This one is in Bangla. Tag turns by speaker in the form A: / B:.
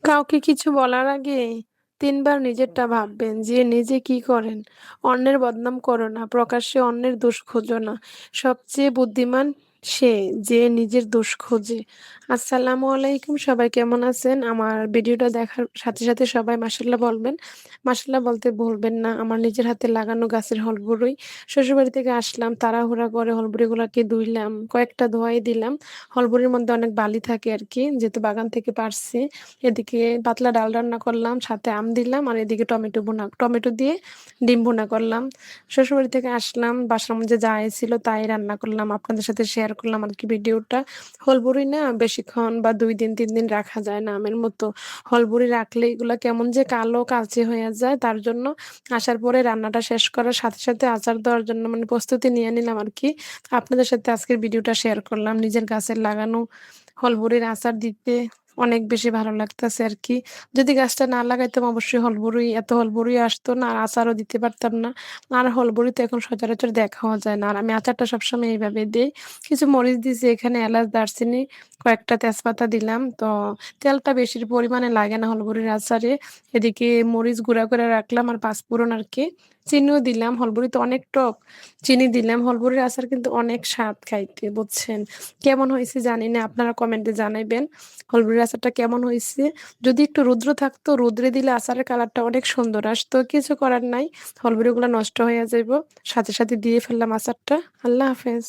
A: কাউকে কিছু বলার আগে ৩ বার নিজেরটা ভাববেন যে নিজে কি করেন। অন্যের বদনাম করো না, প্রকাশ্যে অন্যের দোষ খোঁজো না। সবচেয়ে বুদ্ধিমান সে যে নিজের দোষ খোঁজে। আসসালামু আলাইকুম, সবাই কেমন আছেন? আমার ভিডিওটা দেখার সাথে, সাথে সবাই মাশাআল্লাহ বলবেন। মাশাআল্লাহ বলতে ভুলবেন না। আমার নিজের হাতে লাগানো গাছের হলবরই। শ্বশুরবাড়ি থেকে আসলাম, তাড়াহুড়া করে হলবরিগুলাকে ধুইলাম, কয়েকটা ধোয়াই দিলাম। হলবরির মধ্যে অনেক বালি থাকে আরকি, যেহেতু বাগান থেকে পাড়ছি। এদিকে পাতলা ডাল রান্না করলাম, সাথে আম দিলাম, আর এদিকে টমেটো দিয়ে ডিম ভুনা করলাম। শ্বশুরবাড়ি থেকে আসলাম, বাসার মধ্যে যা ছিল তাই রান্না করলাম। আপনাদের সাথে শেয়ার করলাম আরকি ভিডিওটা। হলবুড়ি না বেশিক্ষণ বা ২ দিন ৩ দিন রাখা যায় না আমের মতো। হলবুড়ি রাখলে এগুলা কেমন যে কালো কালচে হয়ে যায়। তার জন্য আসার পরে রান্নাটা শেষ করার সাথে, সাথে আচার দেওয়ার জন্য মানে প্রস্তুতি নিয়ে নিলাম আরকি। আপনাদের সাথে আজকের ভিডিওটা শেয়ার করলাম। নিজের গাছের লাগানো হলবুড়ির আচার দিতে অনেক বেশি ভালো লাগতেছে আরকি। যদি গাছটা না লাগাইতাম অবশ্যই এত হলবড়ি আসতো না, আর আচারও দিতে পারতাম না। আর হলবড়ি তো এখন সচরাচর দেখাও যায় না। আর আমি আচারটা সবসময় এইভাবে দেই। কিছু মরিচ দিছি এখানে, এলাচ, দারচিনি, কয়েকটা তেজপাতা দিলাম। তো তেলটা বেশি পরিমাণে লাগে না হলবড়ির আচারে। এদিকে মরিচ গুঁড়া করে রাখলাম আর পাঁচফোড়ন আরকি। চিনিও দিলাম, হলবড়ি তো অনেক টক। চিনি দিলাম। হলবড়ির আচার কিন্তু অনেক স্বাদ খাইতে, বুঝছেন? কেমন হইছে জানি না, আপনারা কমেন্টে জানাইবেন। হলবুড়ির আচারটা কেমন হইছে? যদি একটু রৌদ্র থাকতো, রৌদ্রে দিলে আচারের কালারটা অনেক সুন্দর আসতো। কিছু করার নাই। হলবুড়িগুলা নষ্ট হইয়া যাইব। সাথে, সাথে দিয়ে ফেললাম আচারটা। আল্লাহ হাফেজ।